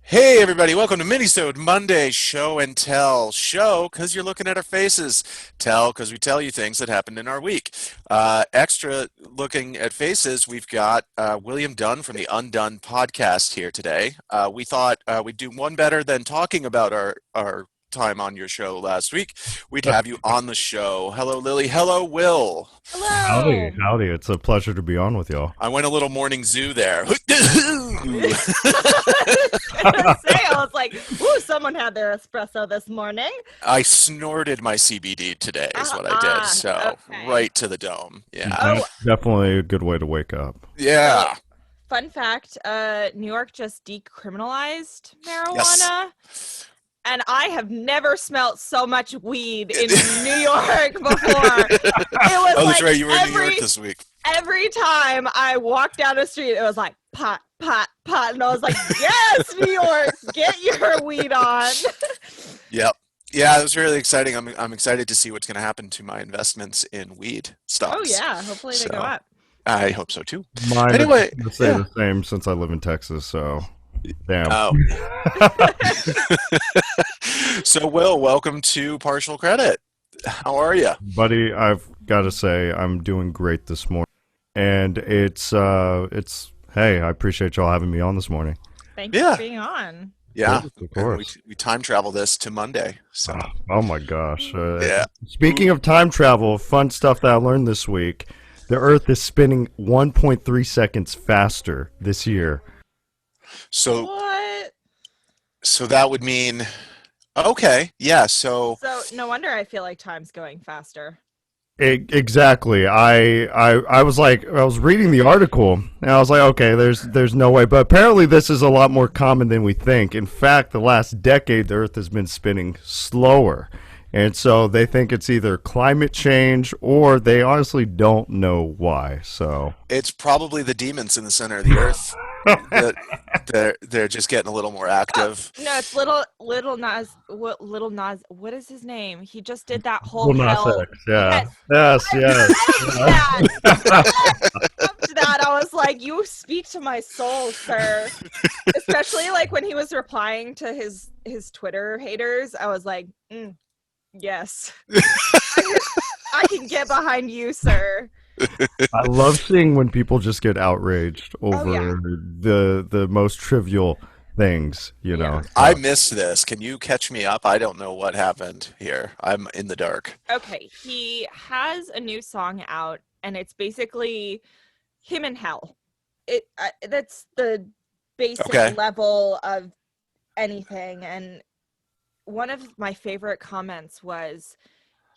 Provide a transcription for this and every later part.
Hey everybody, welcome to Mini-sode Monday Show and Tell. Show because you're looking at our faces. Tell because we tell you things that happened in our week. Extra looking at faces, we've got William Dunn from the Undone podcast here today. We thought we'd do one better than talking about our time on your show last week. We'd have you on the show. Hello, Lily. Hello, Will. Howdy, Hello. howdy. It's a pleasure to be on with y'all. I went a little morning zoo there. I was like, ooh, someone had their espresso this morning. I snorted my CBD today is what I did. So Okay. right to the dome. Yeah. Oh, That's definitely a good way to wake up. Yeah. fun fact, New York just decriminalized Yes. marijuana. And I have never smelt so much weed in New York before. It was Oh, like that's right. You were in New York this week. every time I walked down the street, it was like pot, pot, pot. And I was like, yes, New York, get your weed on. Yep. Yeah, it was really exciting. I'm excited to see what's going to happen to my investments in weed stocks. Oh, yeah. Hopefully they go So up. I hope so too. Mine Anyway, is to say yeah. the same since I live in Texas, so damn. Oh. So, Will, welcome to Partial Credit. How are you? Buddy, I've got to say I'm doing great this morning. And it's hey, I appreciate y'all having me on this morning. Thank you Yeah. for being on. Yeah. Of And course. we time travel this to Monday. So, Oh my gosh. yeah. Speaking of time travel, fun stuff that I learned this week. The Earth is spinning 1.3 seconds faster this year. So, What? so that would mean, okay. Yeah. So, So no wonder I feel like time's going faster. Exactly. I was like, I was reading the article and I was like, okay, there's no way. But apparently this is a lot more common than we think. In fact, the last decade the Earth has been spinning slower. And so they think it's either climate change or they honestly don't know why. So it's probably the demons in the center of the earth that they're just getting a little more active. No, it's little Nas. What is his name? He just did that whole Well, not hell. sex. Yeah. Yes, Yes, I yes. loved that. I loved that. I was like, you speak to my soul, sir. Especially like when he was replying to his Twitter haters. I was like, yes, I can get behind you, sir. I love seeing when people just get outraged over yeah. the most trivial things, you know. I missed this. Can you catch me up? I don't know what happened here. I'm in the dark. Okay, he has a new song out, and it's basically him in hell. That's the basic Okay. level of anything. And one of my favorite comments was,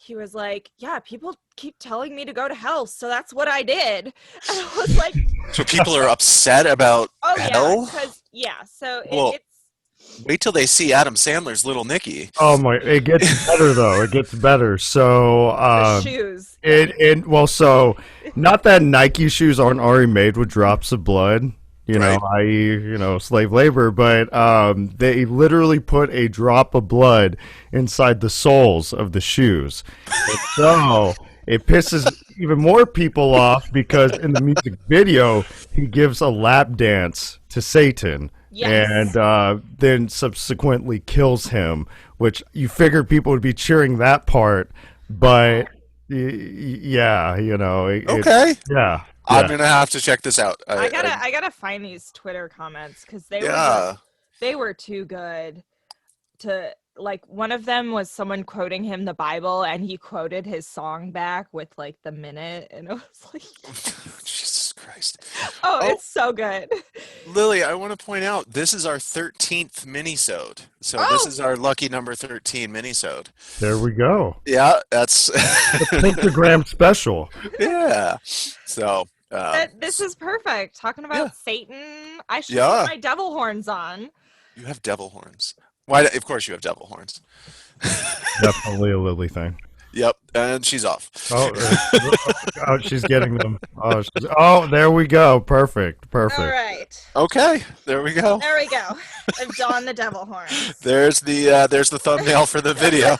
he was like, "Yeah, people keep telling me to go to hell, so that's what I did." And I was like, So people are upset about "Oh yeah, hell? because yeah." So Well, it's wait till they see Adam Sandler's Little Nicky. Oh my! It gets better though. It gets better. So, the shoes. so not that Nike shoes aren't already made with drops of blood, Right. i.e., slave labor, but they literally put a drop of blood inside the soles of the shoes. And so it pisses even more people off because in the music video he gives a lap dance to Satan. Yes. And then subsequently kills him, which you figured people would be cheering that part, but yeah, Okay. yeah, I'm yeah. gonna have to check this out. I gotta find these Twitter comments because Yeah. they were too good to like. One of them was someone quoting him the Bible, and he quoted his song back with like the minute, and it was like, Jesus Christ. oh, Oh. it's so good. Lily, I want to point out this is our 13th mini-sode. So this Oh, is our lucky number 13 mini-sode. There we go. Yeah, that's Pentagram special. yeah. So this is perfect. Talking about yeah. Satan, I should Yeah. put my devil horns on. You have devil horns. Why? Of course you have devil horns. Definitely a Lily thing. Yep, and she's off. Oh, she's getting them. Oh, there we go. Perfect. All Perfect. right. Okay, there we go. There we go. I've donned the devil horns. There's the thumbnail for the video.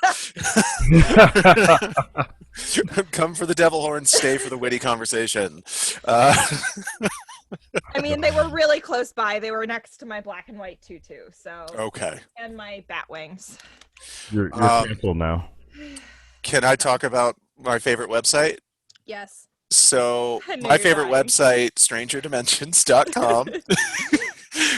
Come for the devil horns, stay for the witty conversation. I mean, they were really close by. They were next to my black and white tutu, so. Okay. And my bat wings. You're careful now. Can I talk about my favorite website? Yes. So I knew my you were favorite dying. website, strangerdimensions.com,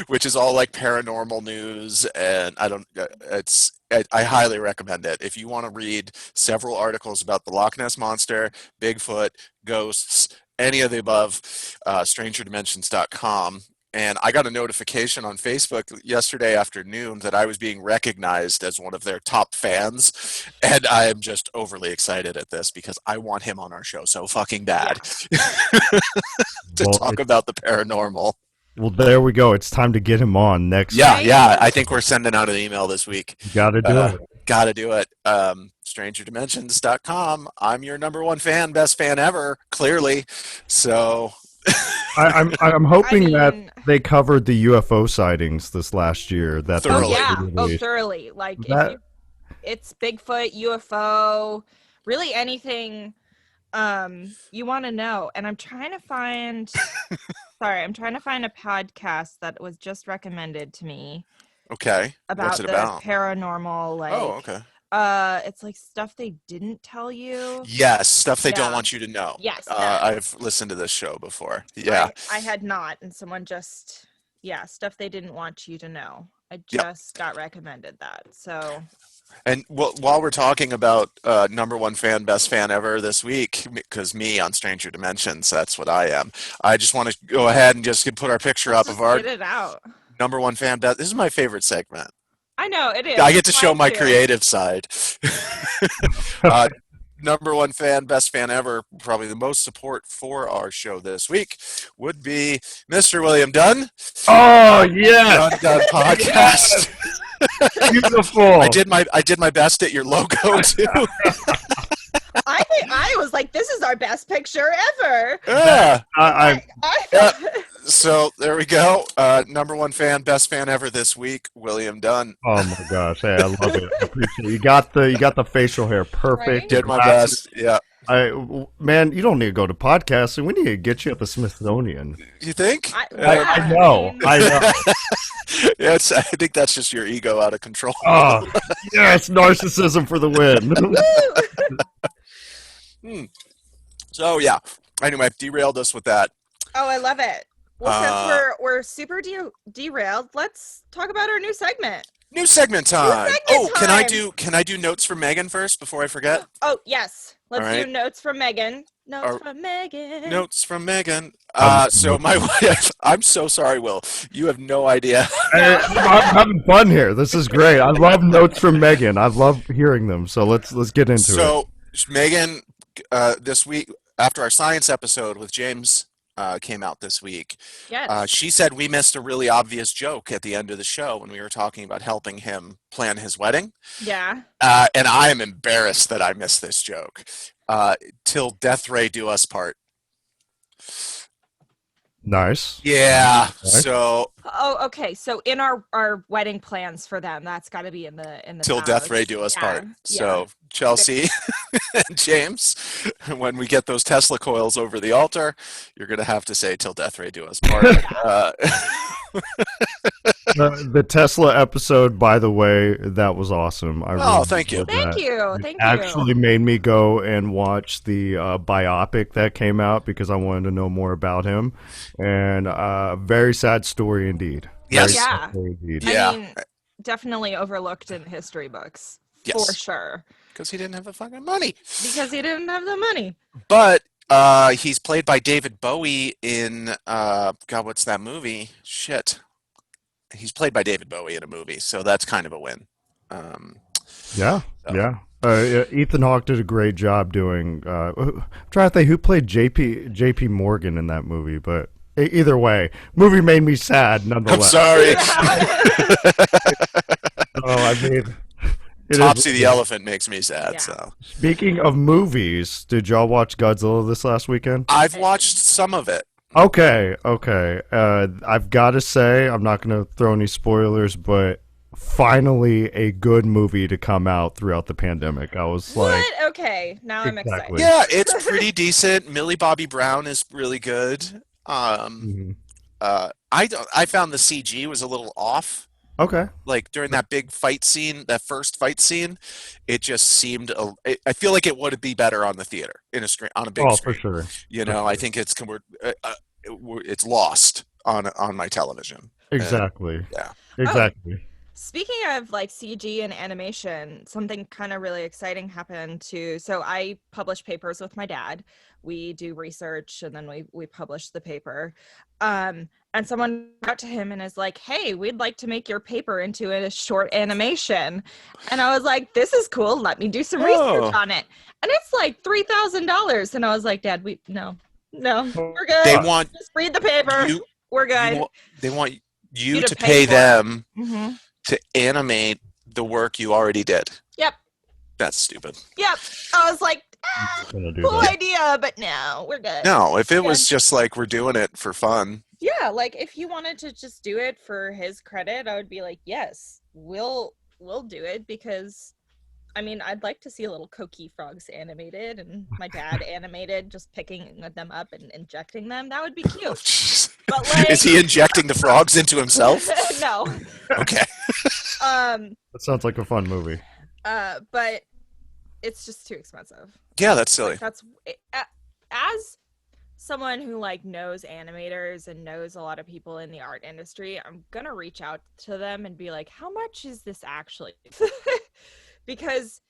which is all like paranormal news, and I highly recommend it. If you want to read several articles about the Loch Ness Monster, Bigfoot, ghosts, any of the above, strangerdimensions.com. And I got a notification on Facebook yesterday afternoon that I was being recognized as one of their top fans. And I am just overly excited at this because I want him on our show so fucking bad to talk about the paranormal. Well, there we go. It's time to get him on next. Yeah. I think we're sending out an email this week. You got to do it. Got to do it. Strangerdimensions.com. I'm your number one fan, best fan ever, clearly. So... I'm hoping that they covered the UFO sightings this last year. That Thoroughly. Thoroughly. Like it's Bigfoot, UFO, really anything you want to know. And I'm trying to find I'm trying to find a podcast that was just recommended to me. Okay. About What's it the about? paranormal, like okay. It's like stuff they didn't tell you. Yes, stuff they don't want you to know. Yes, I've listened to this show before. Yeah, I had not, and someone just stuff they didn't want you to know. I just got recommended that. So, and while we're talking about number one fan, best fan ever this week, because me on Stranger Dimensions, that's what I am. I just want to go ahead and just put our picture up of our get it out. Number one fan. This is my favorite segment. I know it is. I get to show my creative side. Number one fan, best fan ever, probably the most support for our show this week would be Mr. William Dunn. Oh, yes. Dunn podcast. Beautiful. I did my best at your logo too. I was like, this is our best picture ever. Yeah. I So there we go. Number one fan, best fan ever this week, William Dunn. Oh my gosh, hey, I love it. I appreciate it. You got the facial hair perfect. Right? Did my best. Yeah. Man, you don't need to go to podcasting. We need to get you at the Smithsonian. You think? I know. I know. Yeah, I think that's just your ego out of control. Oh, yes, narcissism for the win. So yeah. Anyway, derailed us with that. Oh, I love it. Well, since we're super derailed, let's talk about our new segment. New segment time. Can I do notes from Megan first before I forget? Oh, yes. Let's All right. do notes from Megan. From Megan. Notes from Megan. So my wife, I'm so sorry, Will. You have no idea. I'm having fun here. This is great. I love notes from Megan. I love hearing them. So let's get into it. So Megan, this week after our science episode with James came out this week, Yes. she said we missed a really obvious joke at the end of the show when we were talking about helping him plan his wedding. Yeah. And I am embarrassed that I missed this joke. Till death ray do us part. Nice. Yeah. Nice. So. Oh, okay. So in our wedding plans for them, that's got to be in the Till vows. death ray do us part. So Chelsea and James, when we get those Tesla coils over the altar, you're gonna have to say "Till death ray do us part." The Tesla episode, by the way, that was awesome. Thank you. Thank you. Thank you. Actually made me go and watch the biopic that came out because I wanted to know more about him. And very sad story indeed. Yes. Very sad story indeed. Yeah. I mean, definitely overlooked in history books. Yes. For sure. Because he didn't have the fucking money. Because he didn't have the money. But he's played by David Bowie in God, what's that movie? Shit. He's played by David Bowie in a movie, so that's kind of a win. Yeah. Ethan Hawke did a great job doing. I'm trying to think who played JP Morgan in that movie, but either way, movie made me sad nonetheless. I'm sorry. I mean, It is. Topsy the elephant makes me sad. Yeah. So Speaking of movies, did y'all watch Godzilla this last weekend? I've watched some of it. Okay, okay. I've got to say, I'm not going to throw any spoilers, but finally a good movie to come out throughout the pandemic. I was like, What? Okay, now I'm excited. Exactly. Yeah, it's pretty decent. Millie Bobby Brown is really good. mhm. I found the CG was a little off. Okay. Like during that big fight scene, that first fight scene, it just seemed. I feel like it would be better on the theater in a screen on a big Oh, screen. for sure. You For know, I sure. think it's lost on my television. And, Exactly. yeah. Exactly. Speaking of like CG and animation, something kind of really exciting happened too. So I publish papers with my dad. We do research and then we publish the paper. And someone wrote to him and is like, "Hey, we'd like to make your paper into a short animation." And I was like, "This is cool. Let me do some research Oh. on it." And it's like $3,000. And I was like, "Dad, no, we're good. They want Just read the paper. you. We're good." They want you You to to pay pay for it. them Mm-hmm. to animate the work you already did. Yep. That's stupid. Yep. I was like, Gonna do cool that. idea, but no, we're good. No, if it Yeah. was just like we're doing it for fun. Yeah, like if you wanted to just do it for his credit, I would be like, yes, we'll do it because I mean, I'd like to see a little Coqui frogs animated and my dad animated, just picking them up and injecting them. That would be cute. But like, Is he injecting the frogs into himself? no. Okay. That sounds like a fun movie. But it's just too expensive. Yeah, that's silly. Like, that's as someone who like knows animators and knows a lot of people in the art industry, I'm gonna reach out to them and be like, how much is this actually? Because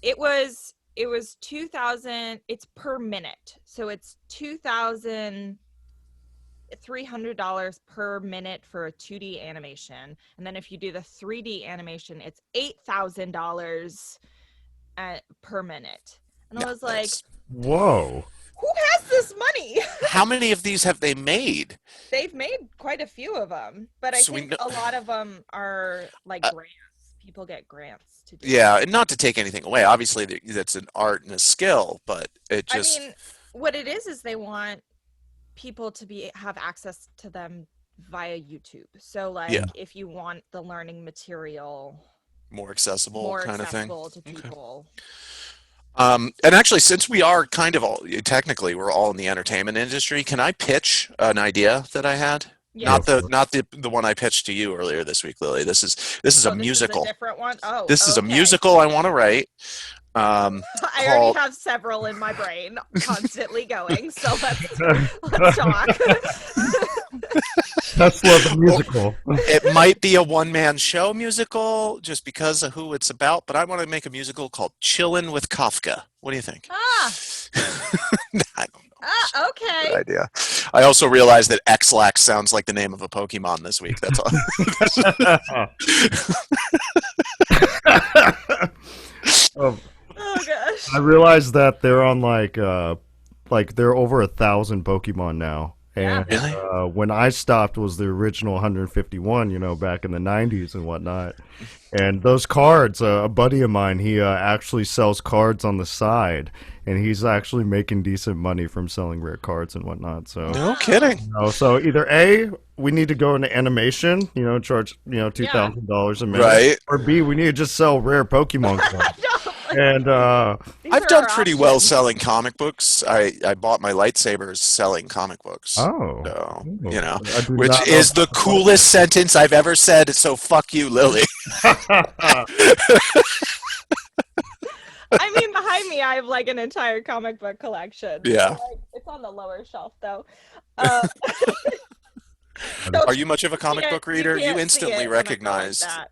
it was 2,000, it's per minute, so it's $2,300 per minute for a 2D animation, and then if you do the 3D animation, it's $8,000 per minute. And I was like, That's- Whoa. who has this money? how many of these have they made? They've made quite a few of them, but I So we think know- a lot of them are like grants. People get grants to do Yeah, and not to take anything away. Obviously, that's an art and a skill, but it just. I mean, what it is they want people to have access to them via YouTube. So like Yeah. if you want the learning material more accessible more kind of thing. accessible to Okay. people. And actually, since we are kind of all technically we're all in the entertainment industry, can I pitch an idea that I had? Yeah. Not the one I pitched to you earlier this week, Lily. This is a musical. This is a different one. Oh, This is a okay. musical I want to write. I Called- already have several in my brain constantly going, so let's talk. Tesla the musical. It might be a one-man show musical just because of who it's about, but I want to make a musical called Chillin' with Kafka. What do you think? I don't know. Okay. Good idea. I also realized that X-Lax sounds like the name of a Pokemon this week. That's all. Oh, Oh gosh. I realized that they're on like they're over 1,000 Pokemon now. Yeah. And Really? when I stopped was the original 151, back in the 90s and whatnot. And those cards, a buddy of mine, he actually sells cards on the side, and he's actually making decent money from selling rare cards and whatnot. So, No kidding. so either A, we need to go into animation, charge $2,000 a minute, Right. or B, we need to just sell rare Pokemon cards. And These I've are done our pretty well options. selling comic books. I bought my lightsabers selling comic books. oh, So, Oh. you know, I do which not know is the about coolest sentence I've ever said. So fuck you, Lily. that. I mean, behind me, I have like an entire comic book collection. Yeah. Like, it's on the lower shelf though. Are you much of a comic book reader? You can't see instantly it when I go like recognized. that.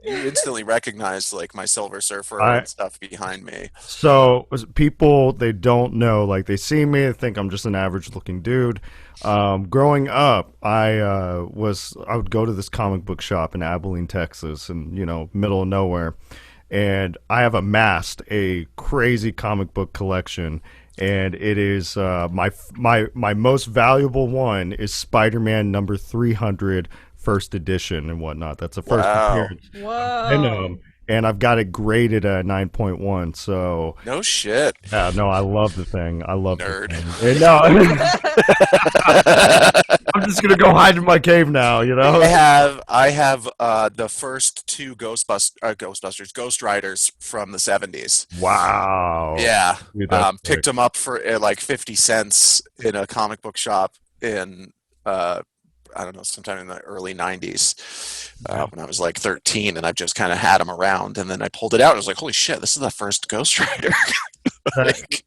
You instantly recognized like my Silver Surfer I- and stuff behind me. So people, they don't know, like they see me, they think I'm just an average looking dude. Growing up, I would go to this comic book shop in Abilene, Texas, and middle of nowhere, and I have amassed a crazy comic book collection. And it is my most valuable one is Spider-Man number 300 first edition and whatnot. That's the first Wow. appearance. Whoa. And and I've got it graded at 9.1. So No shit. yeah, no, I love the thing. I love the Nerd. thing. And no, I'm just gonna go hide in my cave now. I have the first two Ghost Riders from the 70s. Wow. Yeah. Dude, that's Picked sick. them up for like 50 cents in a comic book shop in I don't know, sometime in the early 90s, when I was like 13, and I've just kind of had them around, and then I pulled it out and I was like, holy shit, this is the first Ghost Rider. That- Like,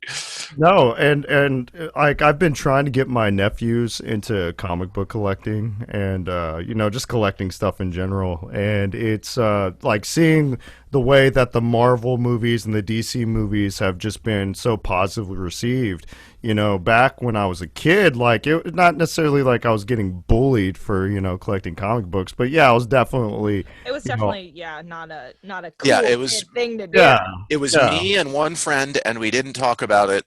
No, and like I've been trying to get my nephews into comic book collecting and just collecting stuff in general. And it's like seeing the way that the Marvel movies and the DC movies have just been so positively received. Back when I was a kid, like it not necessarily like I was getting bullied for, collecting comic books, but yeah, I was definitely It was you know, definitely not a cool yeah, it was kid thing to do. yeah, it was yeah. me and one friend, and we didn't talk about it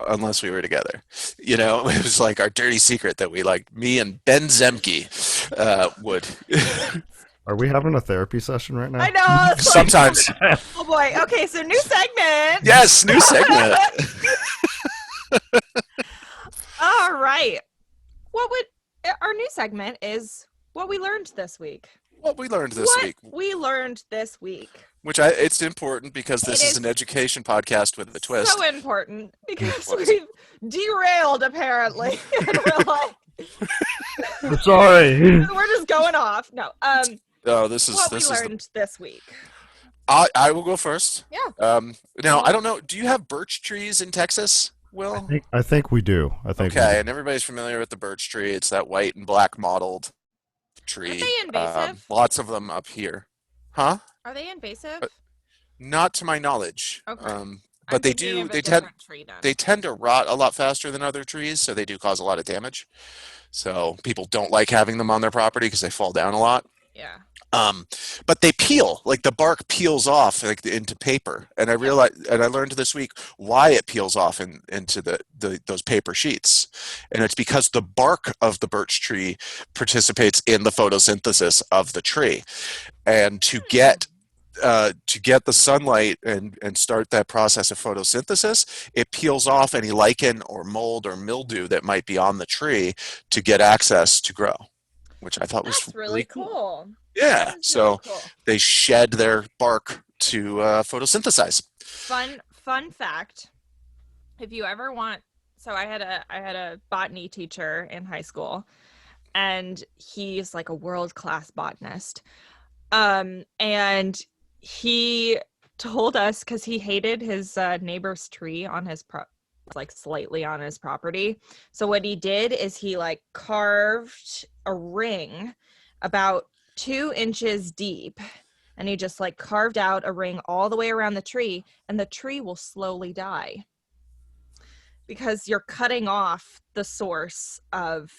unless we were together. It was like our dirty secret that we like. Me and Ben Zemke would Are we having a therapy session right now? I know. I was like, sometimes. oh boy. Okay, so new segment. Yes, new segment. All right. Our new segment is what we learned this week. What we learned this week, We learned this week. which it's important because this It is is an education podcast with a twist. So important because What is it? we've derailed apparently. And we're like, I'm sorry. we're just going off. No. Oh, this is What we this is. learned this week. I will go first. Yeah. Now I don't know. Do you have birch trees in Texas, Will? I think we do. I think we Okay, do. and everybody's familiar with the birch tree. It's that white and black mottled tree. Are they invasive? Lots of them up here. Huh? Are they invasive? Not to my knowledge. Okay. But I'm they thinking do. of a They tend. different tree then. They tend to rot a lot faster than other trees, so they do cause a lot of damage. So people don't like having them on their property because they fall down a lot. Yeah. But they peel, like the bark peels off like into paper. And I learned this week why it peels off into those paper sheets. And it's because the bark of the birch tree participates in the photosynthesis of the tree. And to get the sunlight and start that process of photosynthesis, it peels off any lichen or mold or mildew that might be on the tree to get access to grow, which I thought was That's really cool. Yeah, That is so really cool. they shed their bark to photosynthesize. Fun fact. If you ever want, so I had a botany teacher in high school, and he's like a world-class botanist. And he told us, because he hated his neighbor's tree on his like slightly on his property. So what he did is he like carved a ring about 2 inches deep, and he just like carved out a ring all the way around the tree, and the tree will slowly die because you're cutting off the source of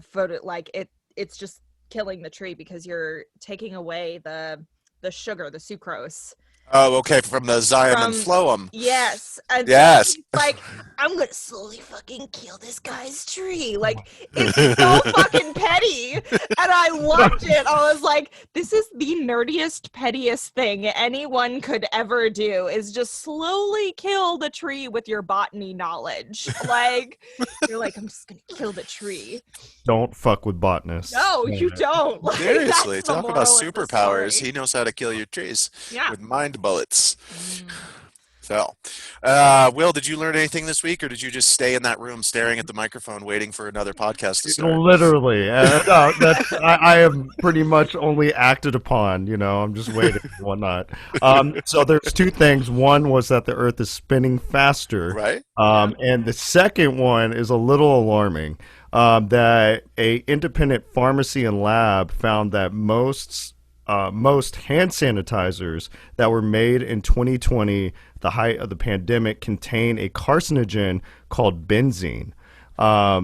photo, like it's just killing the tree because you're taking away the sugar, the sucrose. Oh, okay, from the xylem and From- phloem. Yes. And so Yes. he's like, I'm gonna slowly fucking kill this guy's tree. Like, it's so fucking petty. And I loved it. I was like, this is the nerdiest, pettiest thing anyone could ever do, is just slowly kill the tree with your botany knowledge. Like, you're like, I'm just gonna kill the tree. Don't fuck with botanists. No, you don't. Like, Seriously, that's the talk about moral of the superpowers. story. He knows how to kill your trees Yeah. with mind bullets. Mm. So, Will, did you learn anything this week, or did you just stay in that room staring at the microphone waiting for another podcast to start? Literally, no, I am pretty much only acted upon. I'm just waiting and whatnot. So there's 2 things. One was that the Earth is spinning faster, Right? and the second one is a little alarming. That a independent pharmacy and lab found that most hand sanitizers that were made in 2020, the height of the pandemic, contain a carcinogen called benzene,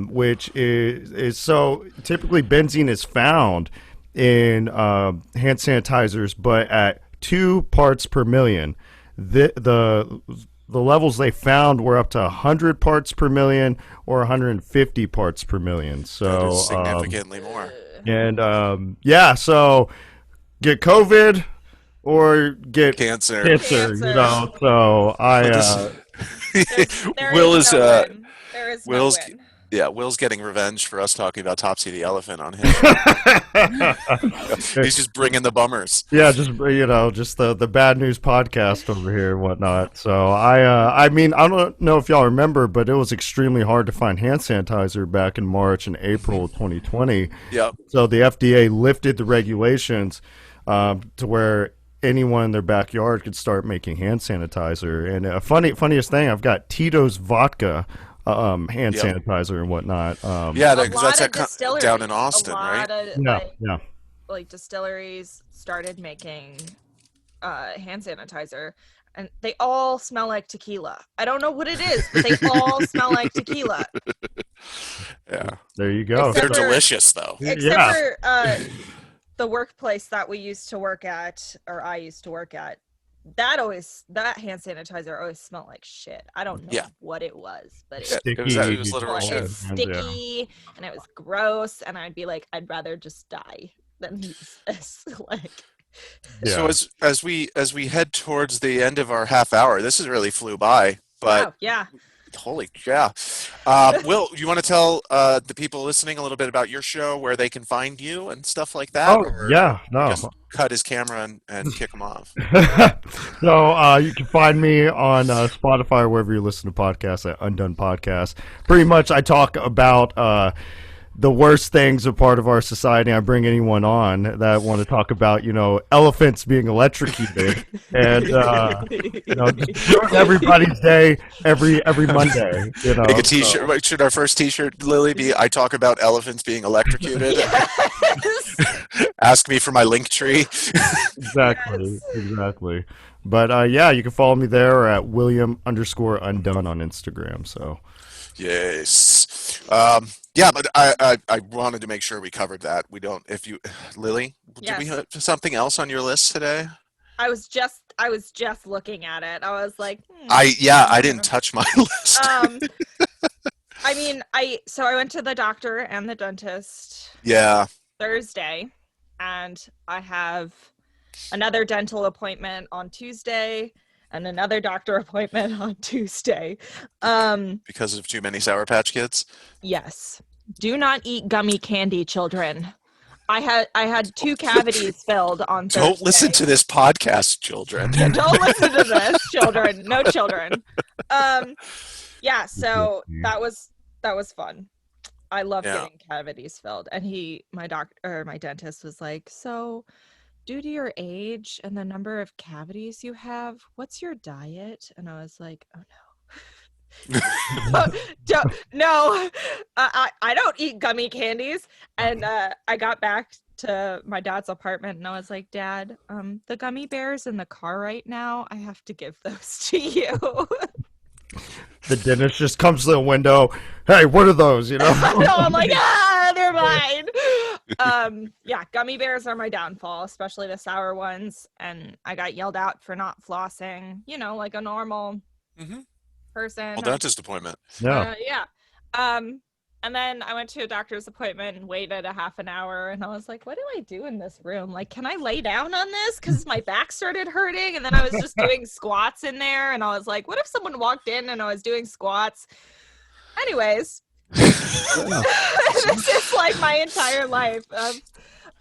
which is so typically benzene is found in hand sanitizers, but at 2 parts per million. The levels they found were up to 100 parts per million or 150 parts per million. That So is significantly more. and so get COVID, or get Cancer. cancer, you know. So But this, There Will is is no win. There is no Will's win. yeah, Will's getting revenge for us talking about Topsy the elephant on his show. He's just bringing the bummers. Yeah, just just the bad news podcast over here and whatnot. So I mean, I don't know if y'all remember, but it was extremely hard to find hand sanitizer back in March and April of 2020. Yep. So the FDA lifted the regulations to where anyone in their backyard could start making hand sanitizer. And funniest thing, I've got Tito's vodka hand Yep. sanitizer and whatnot. Yeah, A because lot that's of distilleries, down in Austin, a right? lot of Yeah, yeah. like distilleries started making hand sanitizer, and they all smell like tequila. I don't know what it is, but they all smell like tequila. Yeah. There you go. Except They're for- delicious, though. Except Yeah. for the workplace that we used to work at, or I used to work at, that hand sanitizer always smelled like shit. I don't know Yeah. what it was, but it Yeah, was it was literal it's shit. sticky and it was gross, and I'd be like, I'd rather just die than use this. Like, So as we head towards the end of our half hour, this has really flew by, but wow, yeah. holy yeah. Will, you want to tell the people listening a little bit about your show, where they can find you and stuff like that? Oh, or yeah, no. just cut his camera and kick him off. So you can find me on Spotify or wherever you listen to podcasts at Undone Podcast. Pretty much I talk about the worst things are part of our society. I bring anyone on that want to talk about, elephants being electrocuted and, just ruin everybody's day every Monday, Make a t-shirt. Wait, should our first t-shirt, Lily, be I talk about elephants being electrocuted? Yes. Ask me for my link tree. Exactly. But yeah, you can follow me there at William_Undone on Instagram. So Yes. Yeah, but I wanted to make sure we covered that. We don't. If you, Lily, do we Yes. have something else on your list today? I was just looking at it. I was like, I didn't touch my list. I mean, I went to the doctor and the dentist Yeah. Thursday, and I have another dental appointment on Tuesday and another doctor appointment on Tuesday. Because of too many Sour Patch Kids. Yes. Do not eat gummy candy, children. I had 2 cavities filled on Thursday. Don't listen to this podcast, children. Don't listen to this, children. No children. Yeah, so that was fun. I love getting cavities filled. And my dentist was like, so due to your age and the number of cavities you have, what's your diet? And I was like, oh no. No, I don't eat gummy candies. And I got back to my dad's apartment and I was like, Dad, the gummy bears in the car right now, I have to give those to you. the dentist just comes to the window. Hey, what are those? No, I'm like, they're mine. Yeah, gummy bears are my downfall, especially the sour ones. And I got yelled out for not flossing, like a normal person. Well, dentist appointment. Yeah. Yeah. And then I went to a doctor's appointment and waited a half an hour. And I was like, what do I do in this room? Like, can I lay down on this? Because my back started hurting. And then I was just doing squats in there. And I was like, what if someone walked in and I was doing squats? Anyways, this is like my entire life. But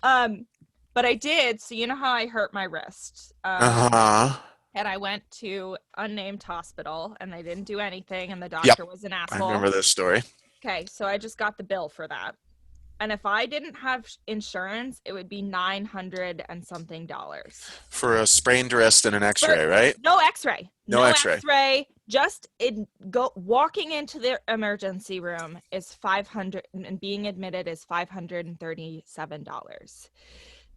I did. So you know how I hurt my wrist? And I went to unnamed hospital and they didn't do anything. And the doctor was an I asshole. remember this story. Okay, so I just got the bill for that. And if I didn't have insurance, it would be $900 and something. For a sprained wrist and an X-ray, right? No X-ray. No X-ray. X-ray. Just walking into the emergency room is $500, and being admitted is $537.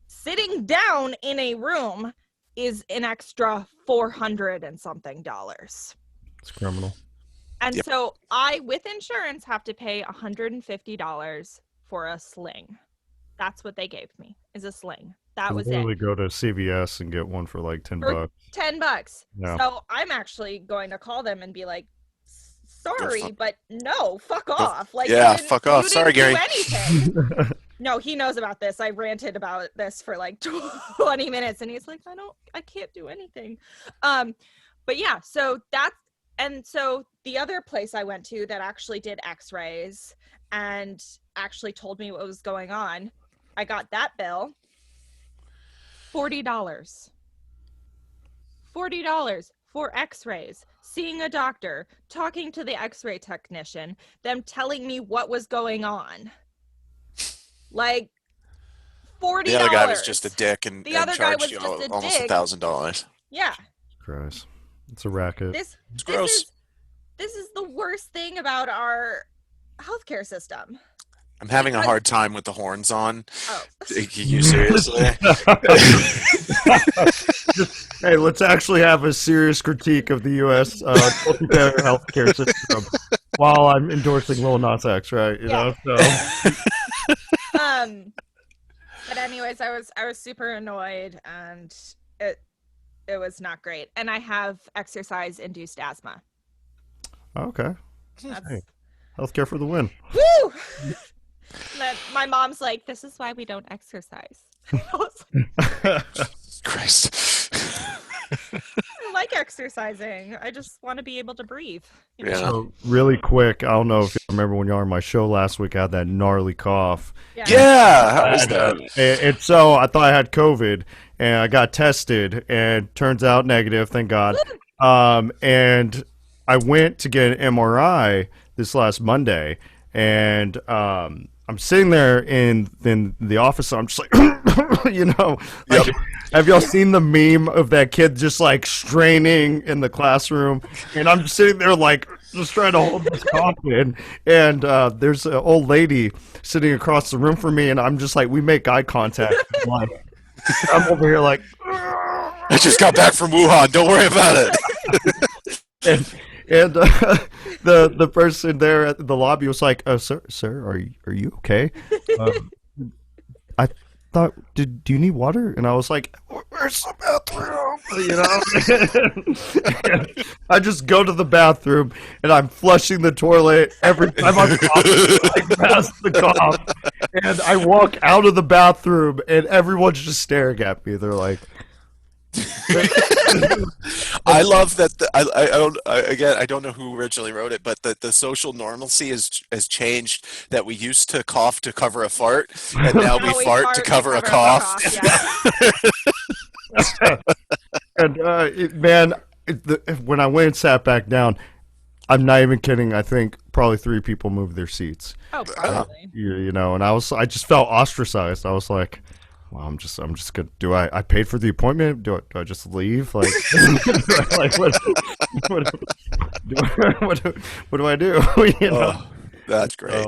Sitting down in a room is an extra $400 and something. It's criminal. And so I, with insurance, have to pay $150 for a sling. That's what they gave me, is a sling. That was literally it. go to CVS and get one for like $10. For $10. Yeah. So I'm actually going to call them and be like, sorry, but no, fuck off. Like, Yeah, you didn't- fuck off. you Sorry, didn't Gary. do anything. No, he knows about this. I ranted about this for like 20 minutes and he's like, I can't do anything. But yeah, so the other place I went to that actually did x-rays and actually told me what was going on, I got that bill, $40. $40 for x-rays, seeing a doctor, talking to the x-ray technician, them telling me what was going on. Like $40. The other guy was just a dick and The other guy was charged you just a almost dick. $1,000. Yeah. Christ. It's a racket. It's gross. This is the worst thing about our healthcare system. I'm having a hard time with the horns on. Oh. You seriously? Hey, let's actually have a serious critique of the U.S. Healthcare system while I'm endorsing Lil Nas X, right? You know, so. But anyways, I was super annoyed, and it was not great. And I have exercise-induced asthma. Okay. Hey, healthcare for the win. Woo! Then my mom's like, "This is why we don't exercise." I was like, Christ. I like exercising. I just want to be able to breathe. You know? Yeah. So really quick, I don't know if you remember when you were on my show last week, I had that gnarly cough. Yeah. How was that? And so I thought I had COVID, and I got tested, and turns out negative, thank God. And I went to get an MRI this last Monday, and I'm sitting there in the office, and I'm just like, you know, like, have y'all seen the meme of that kid just like straining in the classroom? And I'm just sitting there like just trying to hold this cough in, and there's an old lady sitting across the room from me, and I'm just like, we make eye contact. I'm over here like, I just got back from Wuhan. Don't worry about it. and the person there at the lobby was like, sir, are you okay? I thought, do you need water? And I was like, where's the bathroom? You know, and I just go to the bathroom and I'm flushing the toilet every time I'm coughing, like past the cough. And I walk out of the bathroom and everyone's just staring at me. They're like, I love that. I don't know who originally wrote it, but the social normalcy has changed. That we used to cough to cover a fart, and now we fart to cover a cough. Yeah. And when I went and sat back down, I'm not even kidding. I think probably 3 people moved their seats. Oh, probably. You know, and I just felt ostracized. I was like, well, I'm just gonna. Do I paid for the appointment? Do I just leave? Like, like what do I do? You know? Oh, that's great.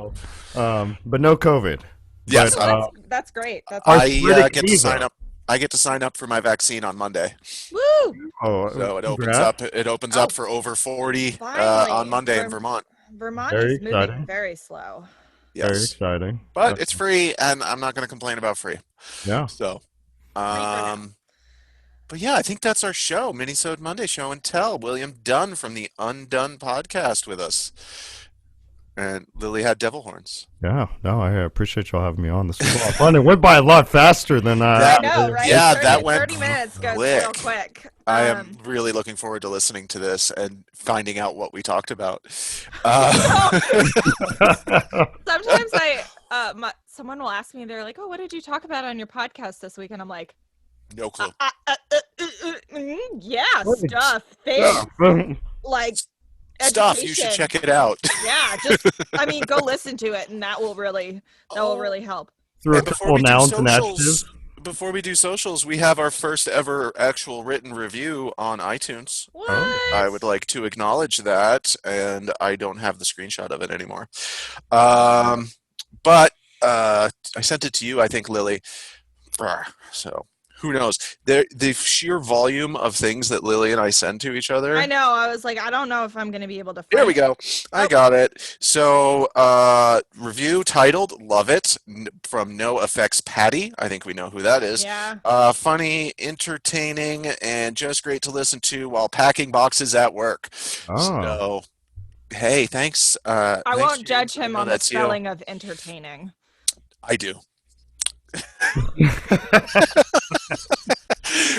But no COVID. Yes, But, That's great. That's I Critic get to Diva. sign up. I get to sign up for my vaccine on Monday. Woo! So it opens congrats. up. It opens up for over 40 Finally, on Monday in Vermont. Vermont Very is moving exciting. very slow. Very Yes, exciting. but it's free, and I'm not going to complain about free. Yeah. So, now. but yeah, I think that's our show, Mini-sode Monday Show and Tell. William Dunn from the Undone podcast with us, and Lily had devil horns. Yeah, no, I appreciate y'all having me on. This was a lot of fun. It went by a lot faster than I know, right? Yeah, 30, that went 30 minutes goes quick. real quick. I am really looking forward to listening to this and finding out what we talked about. Sometimes someone will ask me, they're like, "Oh, what did you talk about on your podcast this week?" And I'm like, No clue. "Yeah, stuff, things, like Stuff. You should check it out. Yeah, I mean, go listen to it, and that will really help." Through a And before couple we do nouns and socials- adjectives. Before we do socials, we have our first ever actual written review on iTunes. What? I would like to acknowledge that, and I don't have the screenshot of it anymore. But I sent it to you, I think, Lily. So who knows? The sheer volume of things that Lily and I send to each other. I know. I was like, I don't know if I'm going to be able to. There we go. I got it. So, review titled "Love It" from No Effects Patty. I think we know who that is. Yeah. Funny, entertaining, and just great to listen to while packing boxes at work. Oh. So, hey, thanks. I thanks, won't James. judge him I know on the that's you. spelling of entertaining. I do.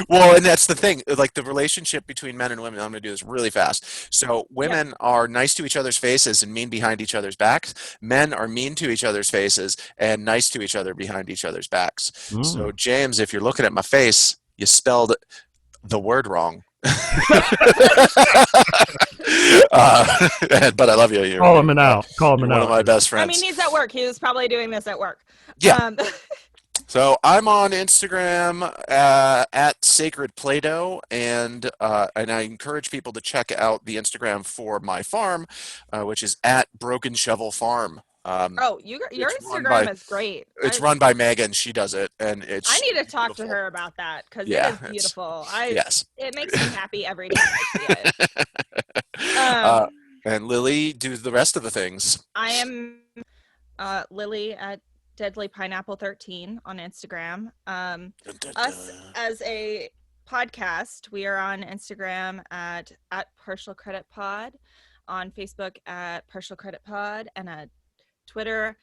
Well, and that's the thing, like the relationship between men and women. I'm going to do this really fast. So, Yep. women are nice to each other's faces and mean behind each other's backs. Men are mean to each other's faces and nice to each other behind each other's backs. So, Mm. James, if you're looking at my face, you spelled the word wrong. But I love you. Call him an out. Call him You're an one of out. my best I mean, friends. he's at work. He was probably doing this at work. Yeah. Um, So I'm on Instagram at Sacred Play-Doh, and I encourage people to check out the Instagram for my farm, which is at Broken Shovel Farm. oh, your Instagram is great. It's run by Megan. She does it, and I it's need to talk to beautiful. her about that because it Yeah, is it's beautiful. yes. It makes me happy every time I see it. Uh, Um, and Lily do the rest of the things. I am Lily at Deadly Pineapple 13 on Instagram. Dun, dun, Us dun. as a podcast, we are on Instagram at Partial Credit Pod, on Facebook at Partial Credit Pod, and at Twitter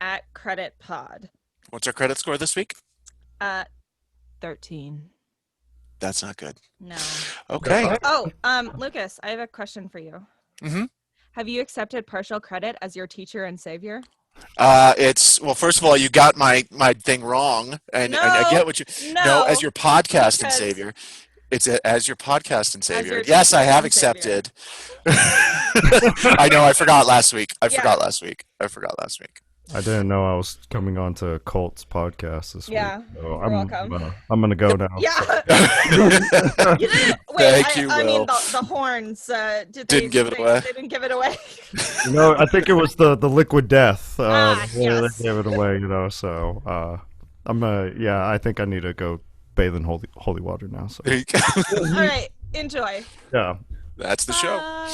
at Credit Pod. What's our credit score this week? 13. That's not good. No. Okay. Oh, Lucas, I have a question for you. Mhm. Have you accepted partial credit as your teacher and savior? Well, first of all, you got my thing wrong, and I No, get what you. no, No, as your podcast and because savior. It's as your podcast and savior. your Yes, I teacher have and savior. accepted. I know. I forgot last week. I Yeah. forgot last week. I forgot last week. I didn't know I was coming on to Colt's podcast this Yeah, week. So you're I'm, welcome. I'm gonna go now. Yeah. You didn't wait. Thank you, I mean, Will. the horns. Didn't give it away. They didn't give it away. You know, I think it was the liquid death. Yes. They gave it away. You know, so yeah, I think I need to go bathe in holy water now. So There you go. All right. Enjoy. yeah. That's the show. Bye.